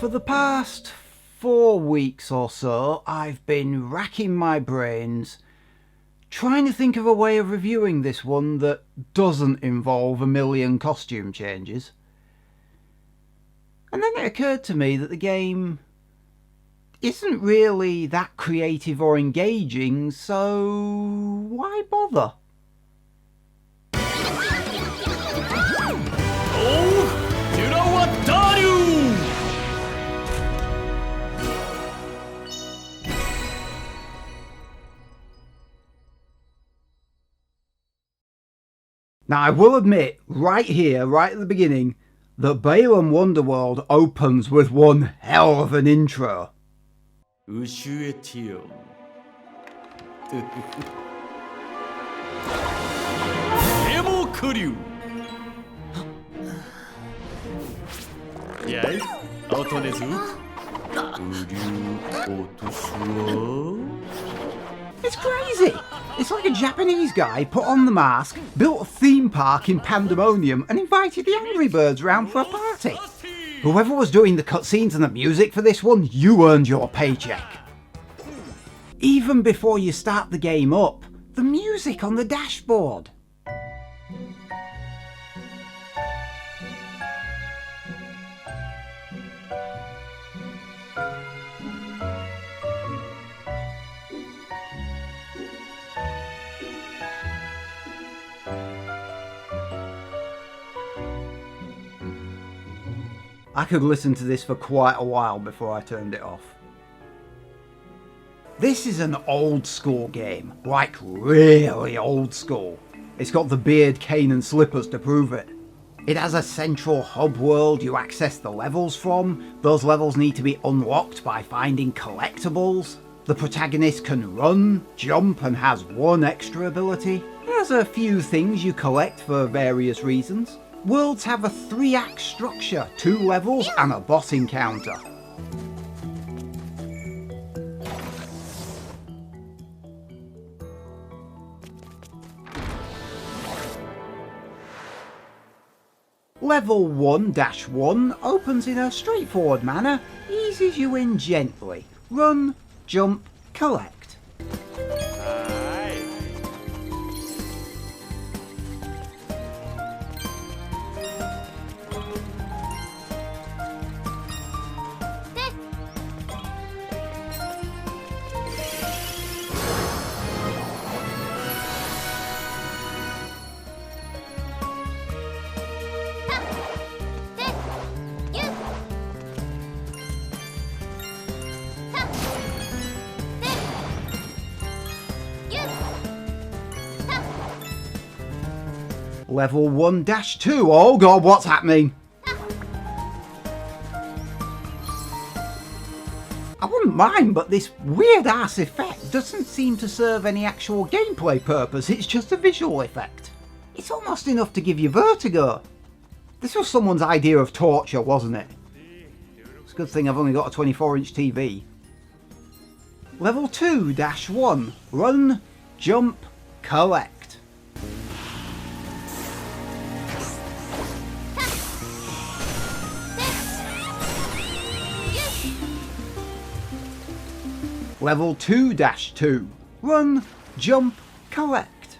For the past 4 weeks or so, I've been racking my brains trying to think of a way of reviewing this one that doesn't involve a million costume changes. And then it occurred to me that the game isn't really that creative or engaging, so why bother? Oh, you know what, Daru? Now, I will admit, right here, right at the beginning, that Balan Wonderworld opens with one hell of an intro. 우슈의 티어. 데모 크류. 야이, 아우토네즈. 우류 오토슈어. It's crazy! It's like a Japanese guy put on the mask, built a theme park in Pandemonium and invited the Angry Birds round for a party. Whoever was doing the cutscenes and the music for this one, you earned your paycheck. Even before you start the game up, the music on the dashboard. I could listen to this for quite a while before I turned it off. This is an old school game, like really old school. It's got the beard, cane and slippers to prove it. It has a central hub world you access the levels from. Those levels need to be unlocked by finding collectibles. The protagonist can run, jump and has one extra ability. There's a few things you collect for various reasons. Worlds have a 3-act structure, 2 levels and a boss encounter. Level 1-1 opens in a straightforward manner, eases you in gently. Run, jump, collect. Level 1-2, oh god, what's happening? I wouldn't mind, but this weird ass effect doesn't seem to serve any actual gameplay purpose, it's just a visual effect. It's almost enough to give you vertigo. This was someone's idea of torture, wasn't it? It's a good thing I've only got a 24-inch TV. Level 2-1, run, jump, collect. Level 2-2, run, jump, collect.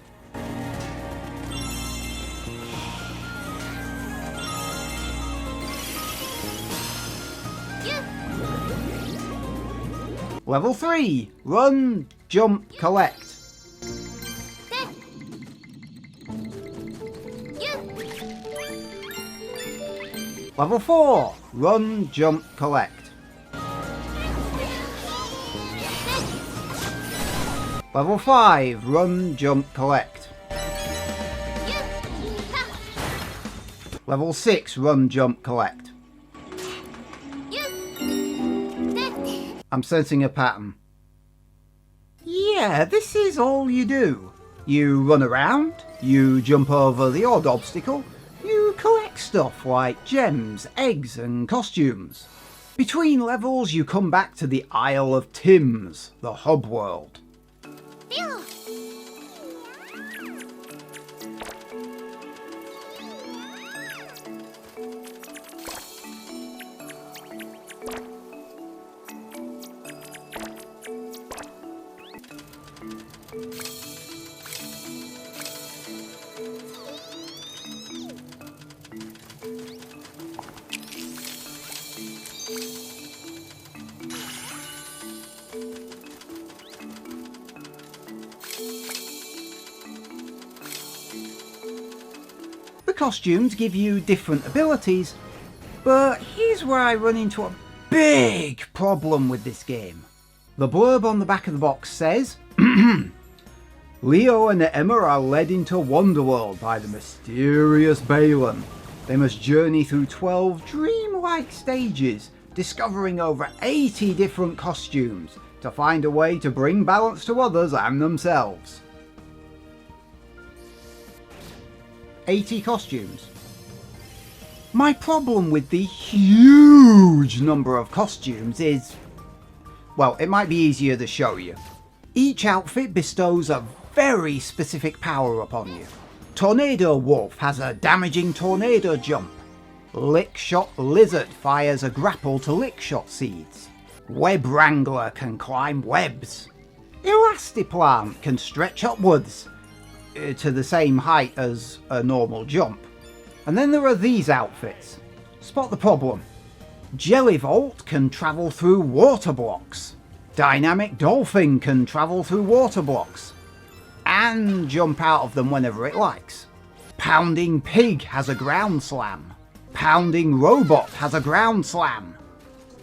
Level 3, run, jump, collect. Level 4, run, jump, collect. Level 5, run, jump, collect. Level 6, run, jump, collect. I'm sensing a pattern. Yeah, this is all you do. You run around, you jump over the odd obstacle, you collect stuff like gems, eggs and costumes. Between levels you come back to the Isle of Tims, the hub world. costumes give you different abilities, but here's where I run into a big problem with this game. The blurb on the back of the box says, Leo and Emma are led into Wonderworld by the mysterious Balan. They must journey through 12 dreamlike stages, discovering over 80 different costumes to find a way to bring balance to others and themselves. 80 costumes. My problem with the huge number of costumes is, well, it might be easier to show you. Each outfit bestows a very specific power upon you. Tornado Wolf has a damaging tornado jump. Lickshot Lizard fires a grapple to lickshot seeds. Web Wrangler can climb webs. Elastiplant can stretch upwards to the same height as a normal jump. And then there are these outfits. Spot the problem. Jellyvolt can travel through water blocks. Dynamic Dolphin can travel through water blocks and jump out of them whenever it likes. Pounding Pig has a ground slam. Pounding Robot has a ground slam.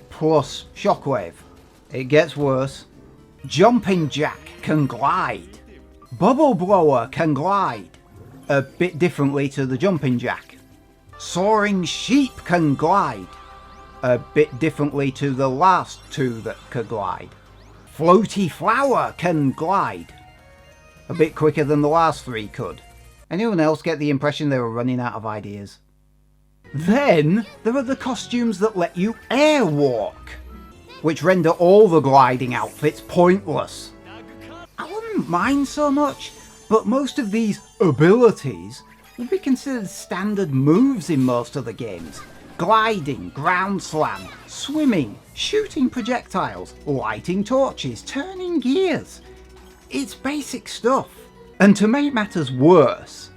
Plus Shockwave. It gets worse. Jumping Jack can glide. Bubble Blower can glide. A bit differently to the Jumping Jack. Soaring Sheep can glide. A bit differently to the last two that could glide. Floaty Flower can glide. A bit quicker than the last three could. Anyone else get the impression they were running out of ideas? Then there are the costumes that let you airwalk, which render all the gliding outfits pointless. I wouldn't mind so much, but most of these abilities would be considered standard moves in most of the games. Gliding, ground slam, swimming, shooting projectiles, lighting torches, turning gears. It's basic stuff. And to make matters worse,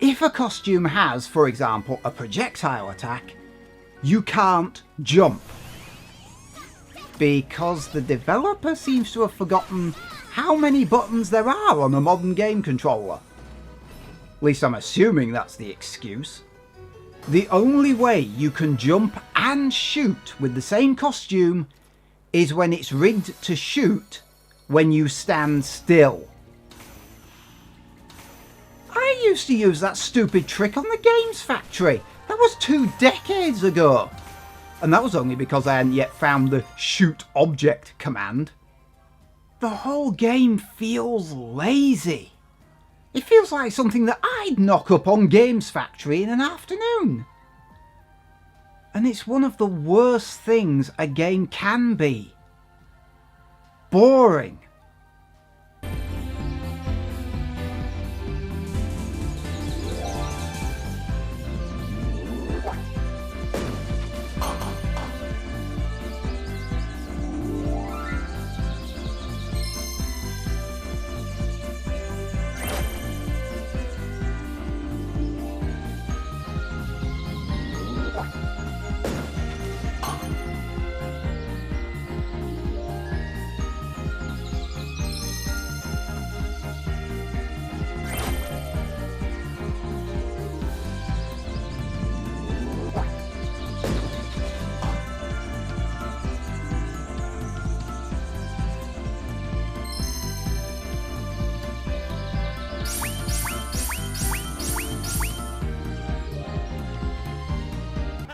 if a costume has, for example, a projectile attack, you can't jump. Because the developer seems to have forgotten how many buttons there are on a modern game controller. At least I'm assuming that's the excuse. The only way you can jump and shoot with the same costume is when it's rigged to shoot when you stand still. I used to use that stupid trick on the Games Factory. That was 2 decades ago. And that was only because I hadn't yet found the shoot object command. The whole game feels lazy. It feels like something that I'd knock up on Games Factory in an afternoon. And it's one of the worst things a game can be. Boring.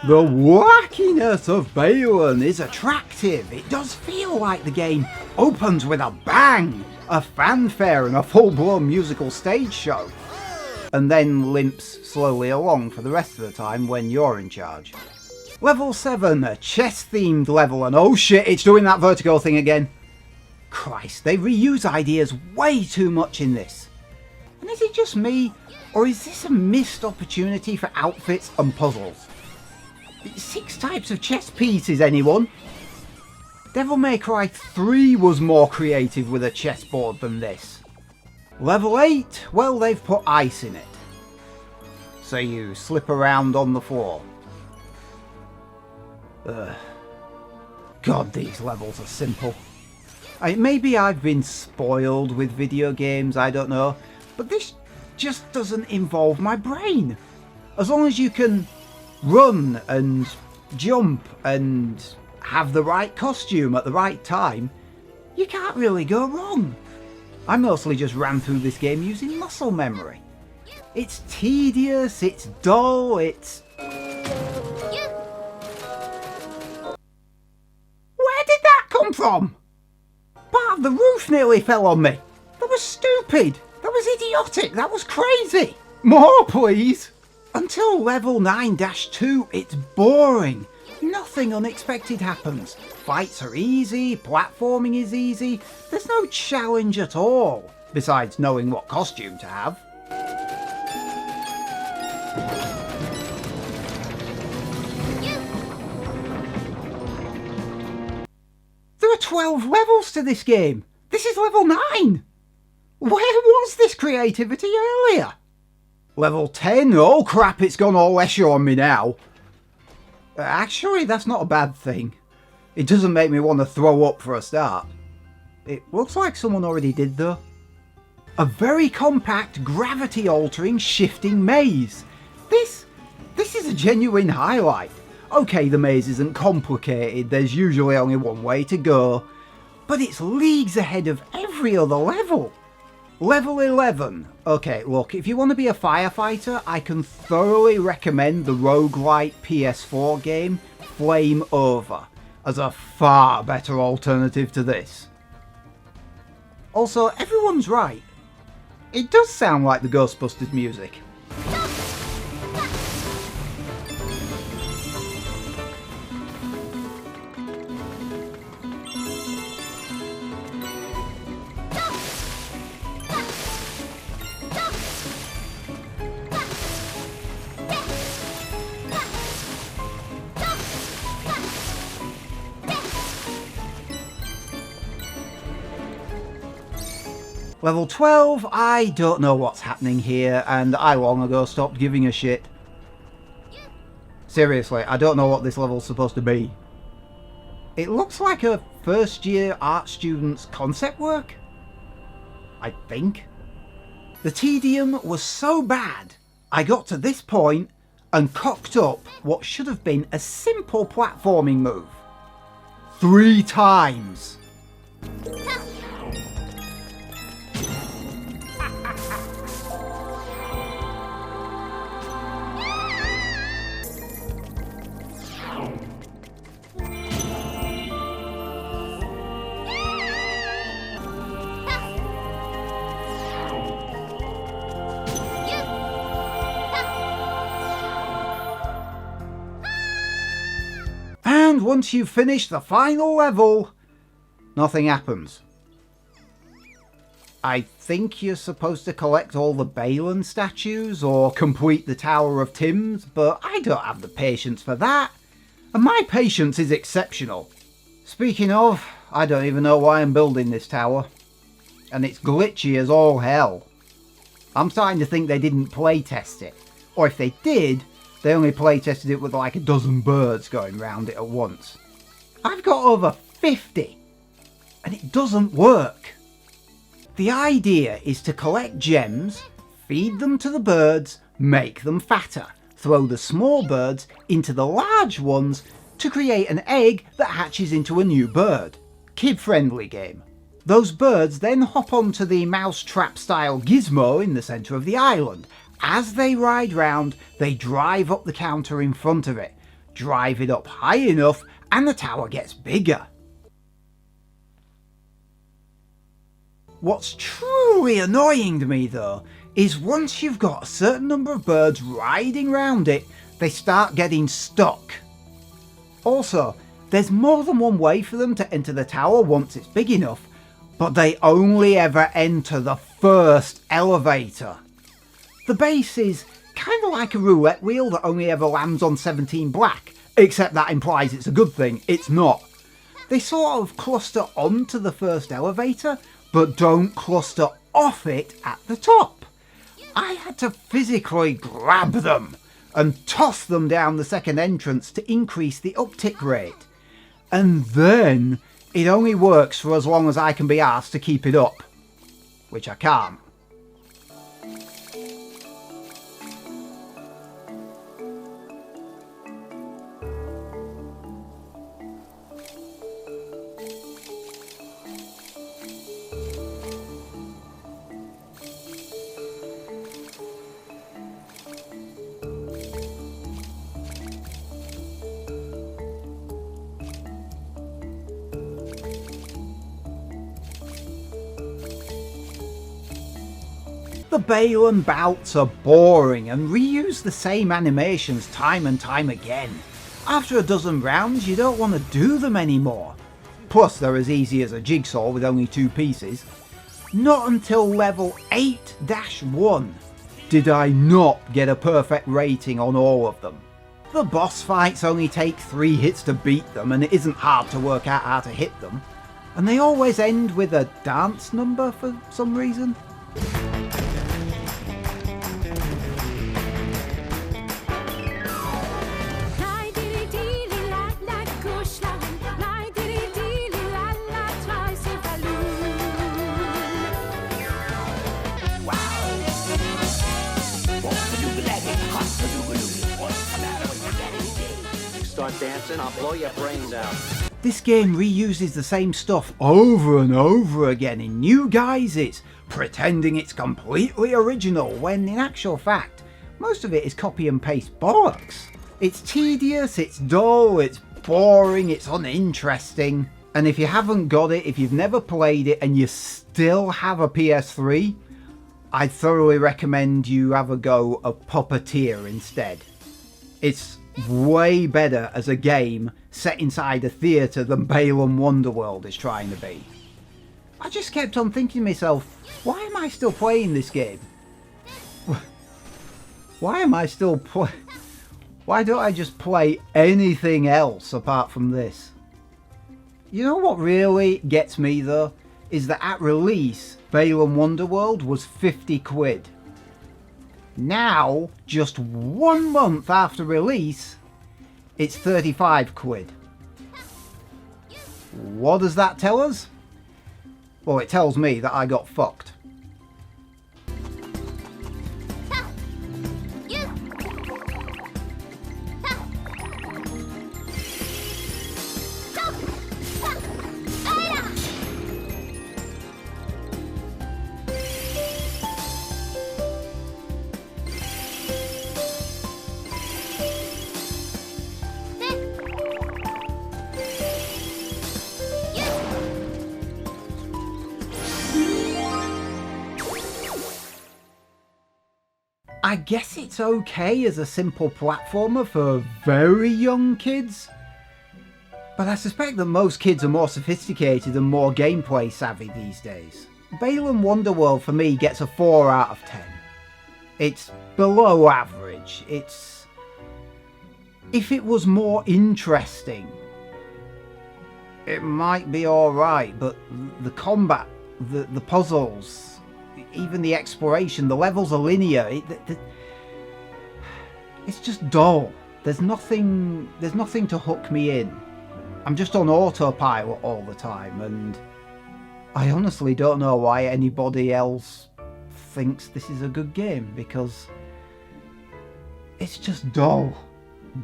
The wackiness of Balan is attractive. It does feel like the game opens with a bang, a fanfare and a full-blown musical stage show, and then limps slowly along for the rest of the time when you're in charge. Level 7, a chess-themed level, and oh shit, it's doing that vertigo thing again. Christ, they reuse ideas way too much in this. And is it just me, or is this a missed opportunity for outfits and puzzles? 6 types of chess pieces, anyone? Devil May Cry 3 was more creative with a chessboard than this. Level 8, well, they've put ice in it, so you slip around on the floor. God, these levels are simple. Maybe I've been spoiled with video games, I don't know, but this just doesn't involve my brain. As long as you can run and jump and have the right costume at the right time, you can't really go wrong. I mostly just ran through this game using muscle memory. It's tedious, it's dull, it's... Where did that come from? Part of the roof nearly fell on me. That was stupid. That was idiotic. That was crazy. More, please. Until level 9-2, it's boring. Nothing unexpected happens. Fights are easy, platforming is easy. There's no challenge at all, besides knowing what costume to have. There are 12 levels to this game. This is level 9. Where was this creativity earlier? Level 10? Oh crap, it's gone all Escher on me now. Actually, that's not a bad thing. It doesn't make me want to throw up for a start. It looks like someone already did though. A very compact, gravity-altering, shifting maze. This is a genuine highlight. Okay, the maze isn't complicated, there's usually only one way to go, but it's leagues ahead of every other level. Level 11. Okay, look, if you want to be a firefighter, I can thoroughly recommend the roguelite PS4 game, Flame Over, as a far better alternative to this. Also, everyone's right. It does sound like the Ghostbusters music. Level 12, I don't know what's happening here, and I long ago stopped giving a shit. Seriously, I don't know what this level's supposed to be. It looks like a first year art student's concept work? I think. The tedium was so bad, I got to this point and cocked up what should have been a simple platforming move. 3 times. And once you've finished the final level, nothing happens. I think you're supposed to collect all the Balan statues or complete the Tower of Tims, but I don't have the patience for that. And my patience is exceptional. Speaking of, I don't even know why I'm building this tower. And it's glitchy as all hell. I'm starting to think they didn't playtest it. Or if they did, they only playtested it with like a dozen birds going round it at once. I've got over 50, and it doesn't work. The idea is to collect gems, feed them to the birds, make them fatter, throw the small birds into the large ones to create an egg that hatches into a new bird. Kid-friendly game. Those birds then hop onto the mousetrap style gizmo in the centre of the island. As they ride round, they drive up the counter in front of it, drive it up high enough, and the tower gets bigger. What's truly annoying to me though, is once you've got a certain number of birds riding round it, they start getting stuck. Also, there's more than one way for them to enter the tower once it's big enough, but they only ever enter the first elevator. The base is kind of like a roulette wheel that only ever lands on 17 black, except that implies it's a good thing. It's not. They sort of cluster onto the first elevator, but don't cluster off it at the top. I had to physically grab them and toss them down the second entrance to increase the uptick rate. And then it only works for as long as I can be asked to keep it up, which I can't. The Balan bouts are boring and reuse the same animations time and time again. After a dozen rounds, you don't want to do them anymore. Plus, they're as easy as a jigsaw with only 2 pieces. Not until level 8-1 did I not get a perfect rating on all of them. The boss fights only take 3 hits to beat them, and it isn't hard to work out how to hit them. And they always end with a dance number for some reason. Start dancing, I'll blow your brains out. This game reuses the same stuff over and over again in new guises, pretending it's completely original when in actual fact, most of it is copy and paste bollocks. It's tedious, it's dull, it's boring, it's uninteresting. And if you haven't got it, if you've never played it and you still have a PS3, I'd thoroughly recommend you have a go of Puppeteer instead. It's way better as a game set inside a theatre than Balan Wonderworld is trying to be. I just kept on thinking to myself, why am I still playing this game? Why am I still Why don't I just play anything else apart from this? You know what really gets me though? Is that at release, Balan Wonderworld was 50 quid. Now, just 1 month after release, it's 35 quid. What does that tell us? Well, it tells me that I got fucked. I guess it's okay as a simple platformer for very young kids, but I suspect that most kids are more sophisticated and more gameplay savvy these days. Balan Wonderworld for me gets a 4 out of 10. It's below average. It's... if it was more interesting, it might be alright, but the combat, the puzzles, even the exploration, the levels are linear. It's just dull. There's nothing to hook me in. I'm just on autopilot all the time, and I honestly don't know why anybody else thinks this is a good game, because it's just dull.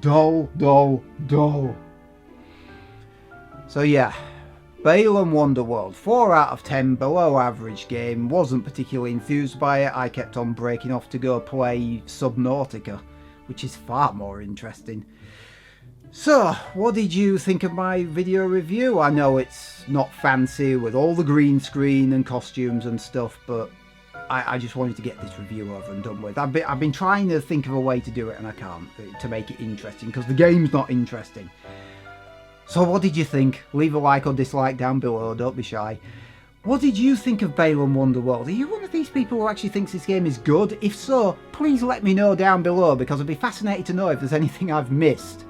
Dull, dull, dull. So yeah, Balan Wonderworld, 4 out of 10, below average game. Wasn't particularly enthused by it. I kept on breaking off to go play Subnautica, which is far more interesting. So, what did you think of my video review? I know it's not fancy with all the green screen and costumes and stuff, but I just wanted to get this review over and done with. I've been trying to think of a way to do it and I can't, to make it interesting, because the game's not interesting. So what did you think? Leave a like or dislike down below, don't be shy. What did you think of Balan Wonderworld? Are you one of these people who actually thinks this game is good? If so, please let me know down below, because I'd be fascinated to know if there's anything I've missed.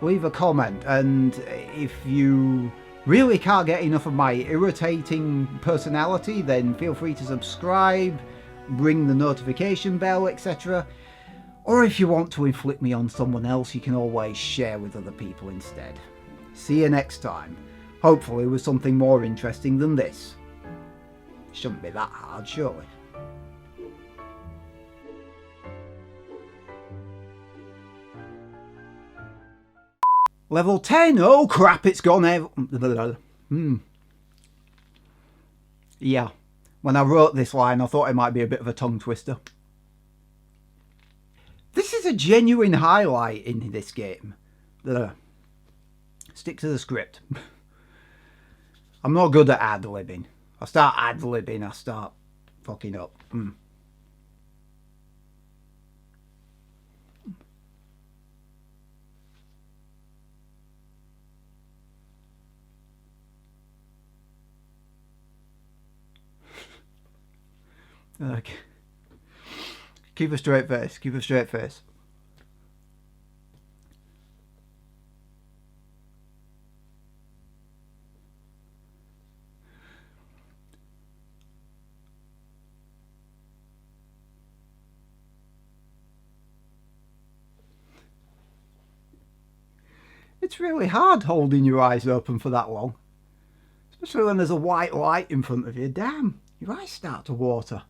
Leave a comment, and if you really can't get enough of my irritating personality, then feel free to subscribe, ring the notification bell, etc. Or if you want to inflict me on someone else, you can always share with other people instead. See you next time, hopefully with something more interesting than this. Shouldn't be that hard, surely. Level 10, oh crap, it's gone Yeah, when I wrote this line I thought it might be a bit of a tongue twister. This is a genuine highlight in this game. Stick to the script. I'm not good at ad-libbing. I start ad-libbing, I start fucking up. Okay. Keep a straight face. Keep a straight face. It's really hard holding your eyes open for that long. Especially when there's a white light in front of you. Damn, your eyes start to water.